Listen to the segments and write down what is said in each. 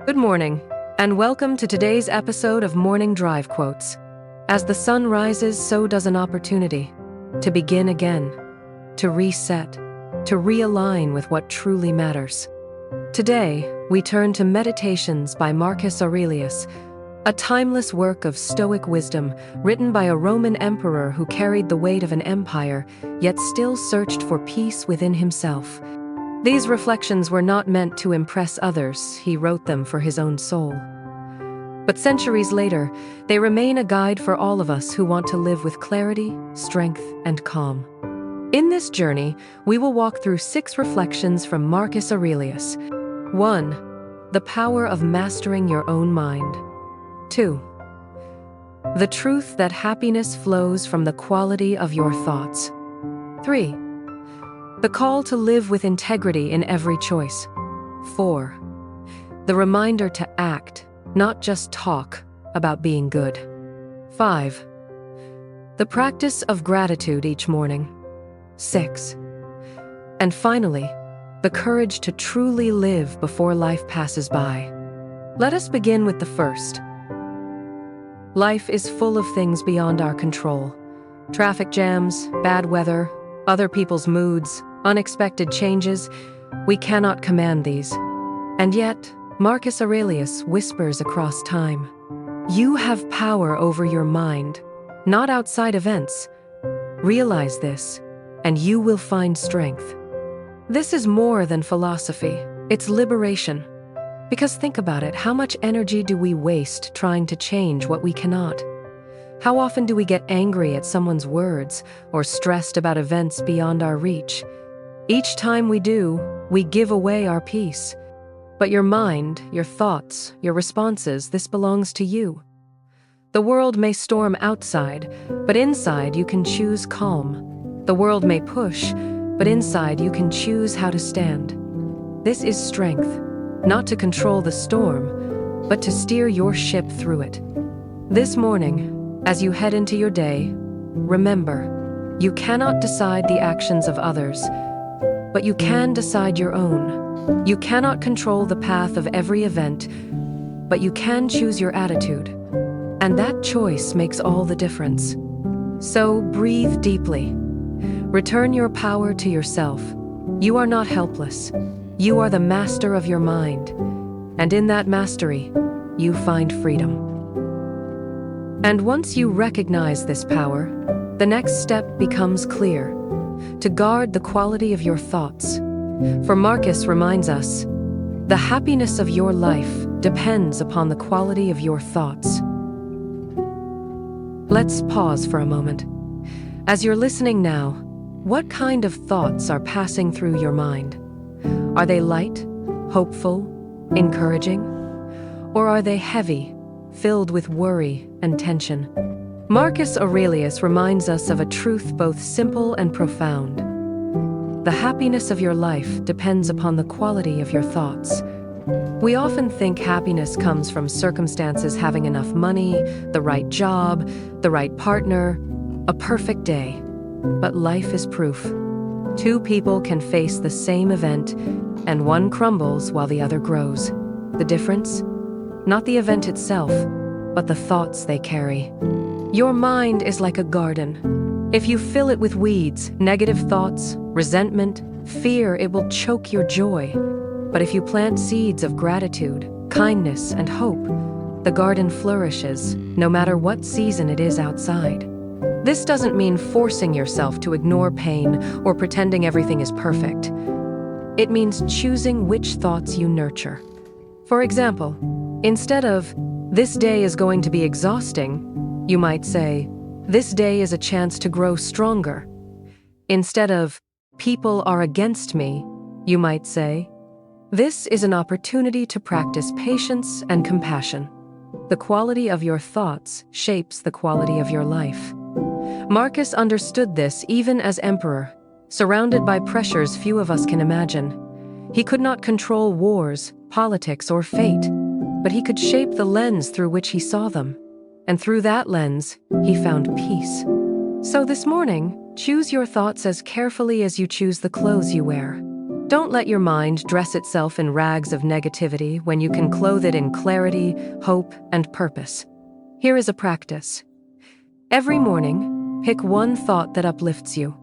Good morning, and welcome to today's episode of Morning Drive Quotes. As the sun rises, so does an opportunity to begin again, to reset, to realign with what truly matters. Today, we turn to Meditations by Marcus Aurelius, a timeless work of Stoic wisdom written by a Roman emperor who carried the weight of an empire, yet still searched for peace within himself. These reflections were not meant to impress others, he wrote them for his own soul. But centuries later, they remain a guide for all of us who want to live with clarity, strength, and calm. In this journey, we will walk through 6 reflections from Marcus Aurelius. 1. The power of mastering your own mind. 2. The truth that happiness flows from the quality of your thoughts. 3. The call to live with integrity in every choice. 4. The reminder to act, not just talk, about being good. 5. The practice of gratitude each morning. 6. And finally, the courage to truly live before life passes by. Let us begin with the first. Life is full of things beyond our control. Traffic jams, bad weather, other people's moods, unexpected changes. We cannot command these. And yet, Marcus Aurelius whispers across time, you have power over your mind, not outside events. Realize this, and you will find strength. This is more than philosophy, it's liberation. Because think about it, how much energy do we waste trying to change what we cannot? How often do we get angry at someone's words or stressed about events beyond our reach? Each time we do, we give away our peace. But your mind, your thoughts, your responses, this belongs to you. The world may storm outside, but inside you can choose calm. The world may push, but inside you can choose how to stand. This is strength, not to control the storm, but to steer your ship through it. This morning, as you head into your day, remember, you cannot decide the actions of others, but you can decide your own. You cannot control the path of every event, but you can choose your attitude. And that choice makes all the difference. So breathe deeply. Return your power to yourself. You are not helpless. You are the master of your mind. And in that mastery, you find freedom. And once you recognize this power, the next step becomes clear: to guard the quality of your thoughts. For Marcus reminds us, the happiness of your life depends upon the quality of your thoughts. Let's pause for a moment. As you're listening now, what kind of thoughts are passing through your mind? Are they light, hopeful, encouraging? Or are they heavy, filled with worry and tension? Marcus Aurelius reminds us of a truth both simple and profound. The happiness of your life depends upon the quality of your thoughts. We often think happiness comes from circumstances, having enough money, the right job, the right partner, a perfect day. But life is proof. 2 people can face the same event, and one crumbles while the other grows. The difference? Not the event itself, but the thoughts they carry. Your mind is like a garden. If you fill it with weeds, negative thoughts, resentment, fear, it will choke your joy. But if you plant seeds of gratitude, kindness, and hope, the garden flourishes, no matter what season it is outside. This doesn't mean forcing yourself to ignore pain or pretending everything is perfect. It means choosing which thoughts you nurture. For example, instead of, "This day is going to be exhausting," you might say, "This day is a chance to grow stronger." Instead of, "People are against me," you might say, "This is an opportunity to practice patience and compassion." The quality of your thoughts shapes the quality of your life. Marcus understood this even as emperor, surrounded by pressures few of us can imagine. He could not control wars, politics, or fate, but he could shape the lens through which he saw them. And through that lens, he found peace. So this morning, choose your thoughts as carefully as you choose the clothes you wear. Don't let your mind dress itself in rags of negativity when you can clothe it in clarity, hope, and purpose. Here is a practice. Every morning, pick one thought that uplifts you.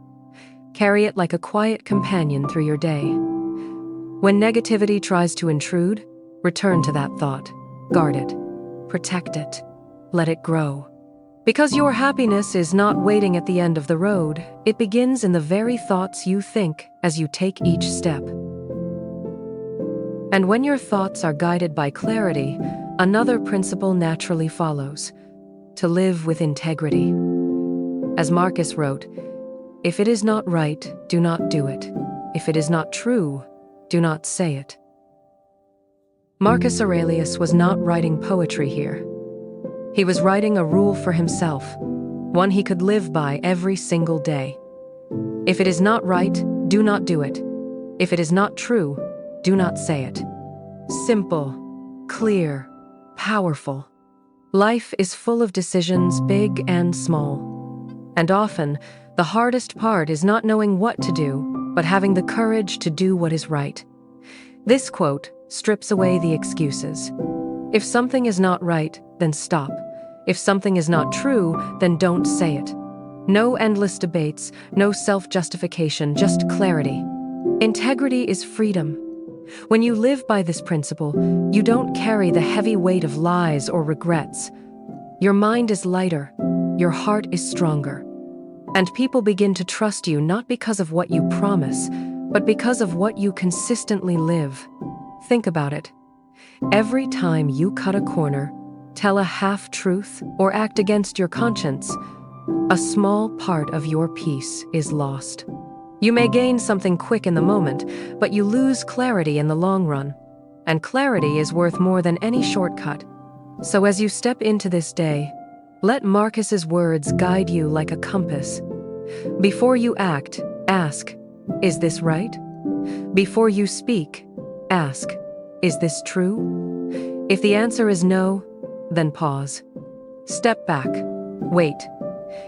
Carry it like a quiet companion through your day. When negativity tries to intrude, return to that thought. Guard it. Protect it. Let it grow. Because your happiness is not waiting at the end of the road, it begins in the very thoughts you think as you take each step. And when your thoughts are guided by clarity, another principle naturally follows: to live with integrity. As Marcus wrote, "If it is not right, do not do it. If it is not true, do not say it." Marcus Aurelius was not writing poetry here. He was writing a rule for himself, one he could live by every single day. If it is not right, do not do it. If it is not true, do not say it. Simple, clear, powerful. Life is full of decisions, big and small. And often, the hardest part is not knowing what to do, but having the courage to do what is right. This quote strips away the excuses. If something is not right, then stop. If something is not true, then don't say it. No endless debates, no self-justification, just clarity. Integrity is freedom. When you live by this principle, you don't carry the heavy weight of lies or regrets. Your mind is lighter, your heart is stronger. And people begin to trust you not because of what you promise, but because of what you consistently live. Think about it. Every time you cut a corner, tell a half-truth, or act against your conscience, a small part of your peace is lost. You may gain something quick in the moment, but you lose clarity in the long run. And clarity is worth more than any shortcut. So as you step into this day, let Marcus's words guide you like a compass. Before you act, ask, "Is this right?" Before you speak, ask, "Is this true?" If the answer is no, then pause. Step back. Wait.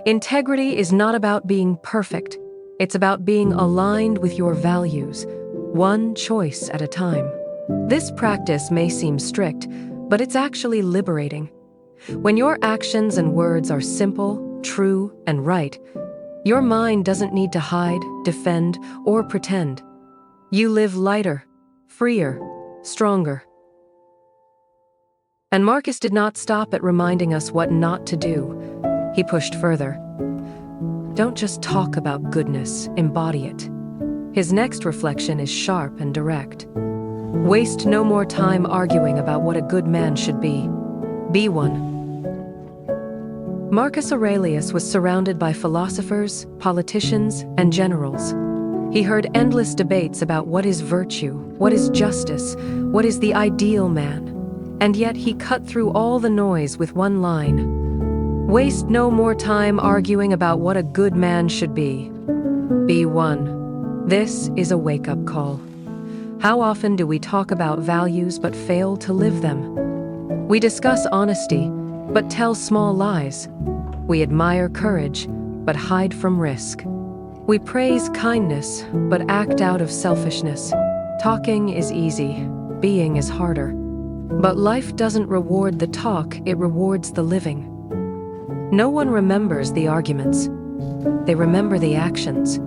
Integrity is not about being perfect. It's about being aligned with your values, one choice at a time. This practice may seem strict, but it's actually liberating. When your actions and words are simple, true, and right, your mind doesn't need to hide, defend, or pretend. You live lighter, freer, stronger. And Marcus did not stop at reminding us what not to do. He pushed further. Don't just talk about goodness, embody it. His next reflection is sharp and direct. Waste no more time arguing about what a good man should be. Be one. Marcus Aurelius was surrounded by philosophers, politicians, and generals. He heard endless debates about what is virtue, what is justice, what is the ideal man. And yet he cut through all the noise with one line. Waste no more time arguing about what a good man should be. Be one. This is a wake-up call. How often do we talk about values but fail to live them? We discuss honesty, but tell small lies. We admire courage, but hide from risk. We praise kindness, but act out of selfishness. Talking is easy, being is harder. But life doesn't reward the talk, it rewards the living. No one remembers the arguments. They remember the actions.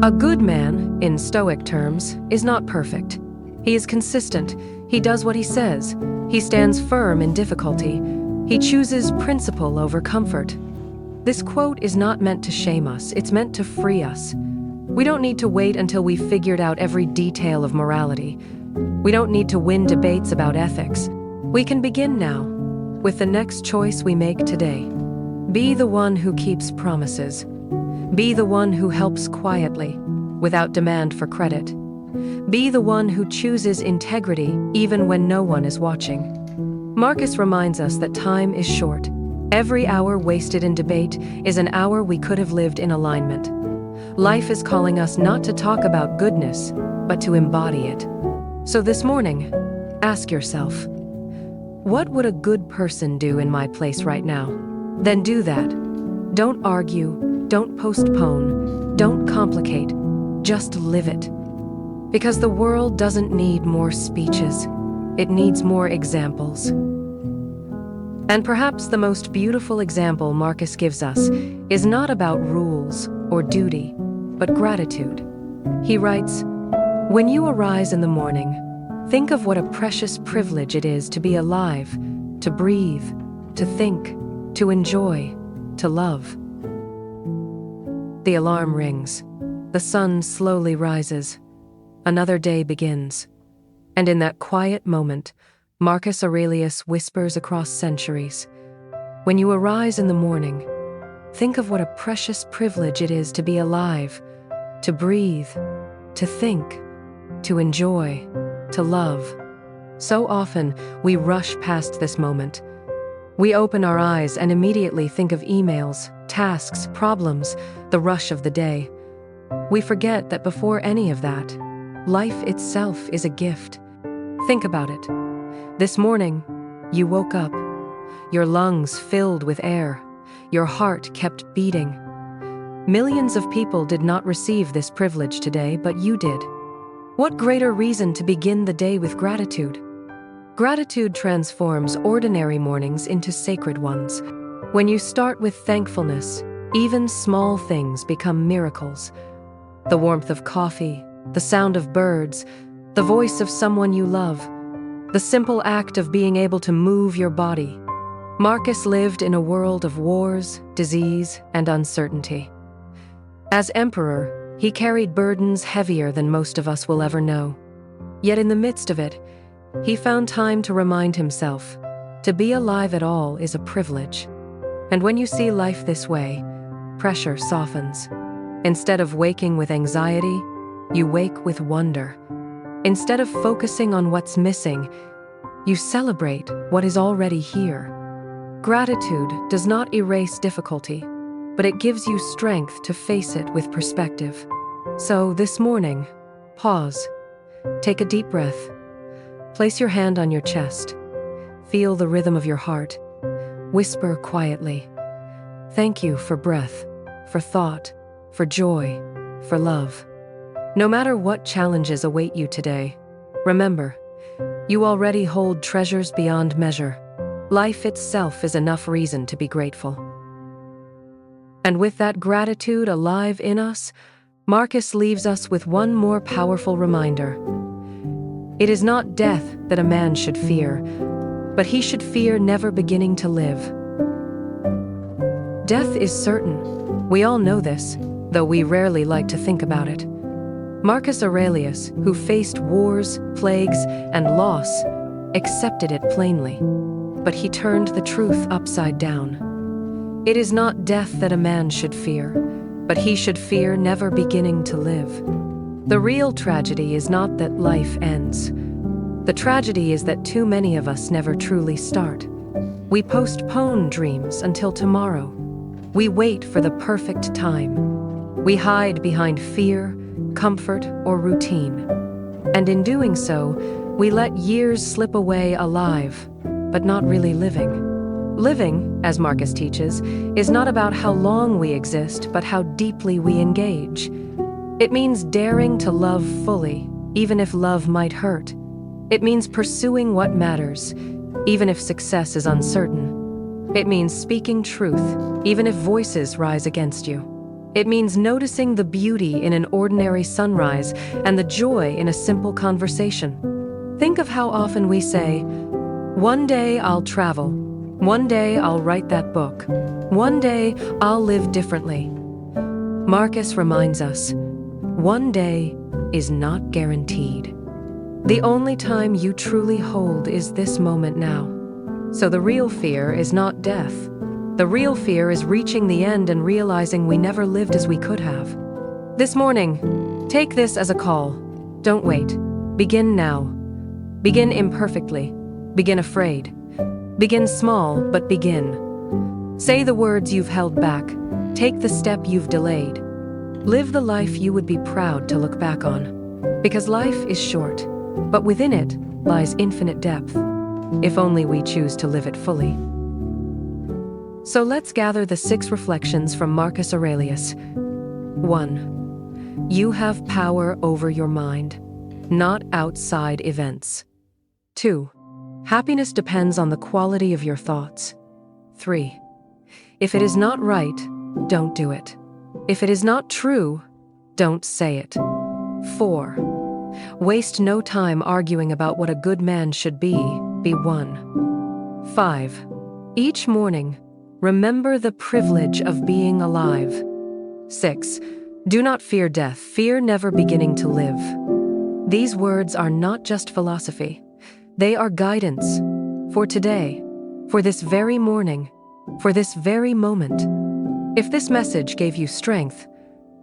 A good man, in Stoic terms, is not perfect. He is consistent. He does what he says. He stands firm in difficulty. He chooses principle over comfort. This quote is not meant to shame us. It's meant to free us. We don't need to wait until we've figured out every detail of morality. We don't need to win debates about ethics. We can begin now, with the next choice we make today. Be the one who keeps promises. Be the one who helps quietly, without demand for credit. Be the one who chooses integrity even when no one is watching. Marcus reminds us that time is short. Every hour wasted in debate is an hour we could have lived in alignment. Life is calling us not to talk about goodness, but to embody it. So this morning, ask yourself, what would a good person do in my place right now? Then do that. Don't argue, don't postpone, don't complicate, just live it. Because the world doesn't need more speeches, it needs more examples. And perhaps the most beautiful example Marcus gives us is not about rules or duty, but gratitude. He writes, "When you arise in the morning, think of what a precious privilege it is to be alive, to breathe, to think, to enjoy, to love." The alarm rings. The sun slowly rises. Another day begins. And in that quiet moment, Marcus Aurelius whispers across centuries, "When you arise in the morning, think of what a precious privilege it is to be alive, to breathe, to think, to enjoy, to love." So often, we rush past this moment. We open our eyes and immediately think of emails, tasks, problems, the rush of the day. We forget that before any of that, life itself is a gift. Think about it. This morning, you woke up, your lungs filled with air, your heart kept beating. Millions of people did not receive this privilege today, but you did. What greater reason to begin the day with gratitude? Gratitude transforms ordinary mornings into sacred ones. When you start with thankfulness, even small things become miracles. The warmth of coffee, the sound of birds, the voice of someone you love, the simple act of being able to move your body. Marcus lived in a world of wars, disease, and uncertainty. As emperor, he carried burdens heavier than most of us will ever know. Yet in the midst of it, he found time to remind himself, to be alive at all is a privilege. And when you see life this way, pressure softens. Instead of waking with anxiety, you wake with wonder. Instead of focusing on what's missing, you celebrate what is already here. Gratitude does not erase difficulty, but it gives you strength to face it with perspective. So this morning, pause, take a deep breath, place your hand on your chest, feel the rhythm of your heart, whisper quietly, "Thank you for breath, for thought, for joy, for love." No matter what challenges await you today, remember, you already hold treasures beyond measure. Life itself is enough reason to be grateful. And with that gratitude alive in us, Marcus leaves us with one more powerful reminder. It is not death that a man should fear, but he should fear never beginning to live. Death is certain. We all know this, though we rarely like to think about it. Marcus Aurelius, who faced wars, plagues, and loss, accepted it plainly, but he turned the truth upside down. It is not death that a man should fear, but he should fear never beginning to live. The real tragedy is not that life ends. The tragedy is that too many of us never truly start. We postpone dreams until tomorrow. We wait for the perfect time. We hide behind fear, comfort, or routine. And in doing so, we let years slip away alive, but not really living. Living, as Marcus teaches, is not about how long we exist, but how deeply we engage. It means daring to love fully, even if love might hurt. It means pursuing what matters, even if success is uncertain. It means speaking truth, even if voices rise against you. It means noticing the beauty in an ordinary sunrise and the joy in a simple conversation. Think of how often we say, "One day I'll travel. One day I'll write that book. One day I'll live differently." Marcus reminds us, one day is not guaranteed. The only time you truly hold is this moment now. So the real fear is not death. The real fear is reaching the end and realizing we never lived as we could have. This morning, take this as a call. Don't wait. Begin now. Begin imperfectly. Begin afraid. Begin small, but begin. Say the words you've held back. Take the step you've delayed. Live the life you would be proud to look back on. Because life is short, but within it lies infinite depth, if only we choose to live it fully. So let's gather the 6 reflections from Marcus Aurelius. 1. You have power over your mind. not outside events. 2. Happiness depends on the quality of your thoughts. 3. If it is not right, don't do it. If it is not true, don't say it. 4. Waste no time arguing about what a good man should be one. 5. Each morning, remember the privilege of being alive. 6. Do not fear death, fear never beginning to live. These words are not just philosophy. They are guidance for today, for this very morning, for this very moment. If this message gave you strength,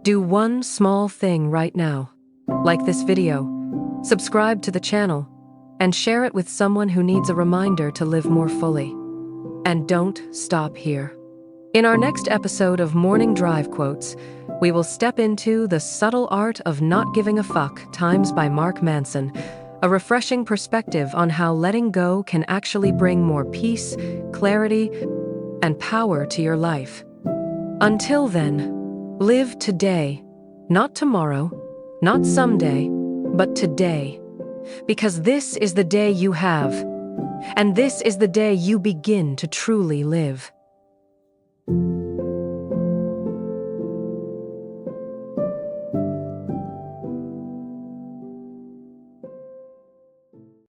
do one small thing right now. Like this video, subscribe to the channel, and share it with someone who needs a reminder to live more fully. And don't stop here. In our next episode of Morning Drive Quotes, we will step into The Subtle Art of Not Giving a Fuck, Times by Mark Manson, a refreshing perspective on how letting go can actually bring more peace, clarity, and power to your life. Until then, live today, not tomorrow, not someday, but today. Because this is the day you have, and this is the day you begin to truly live.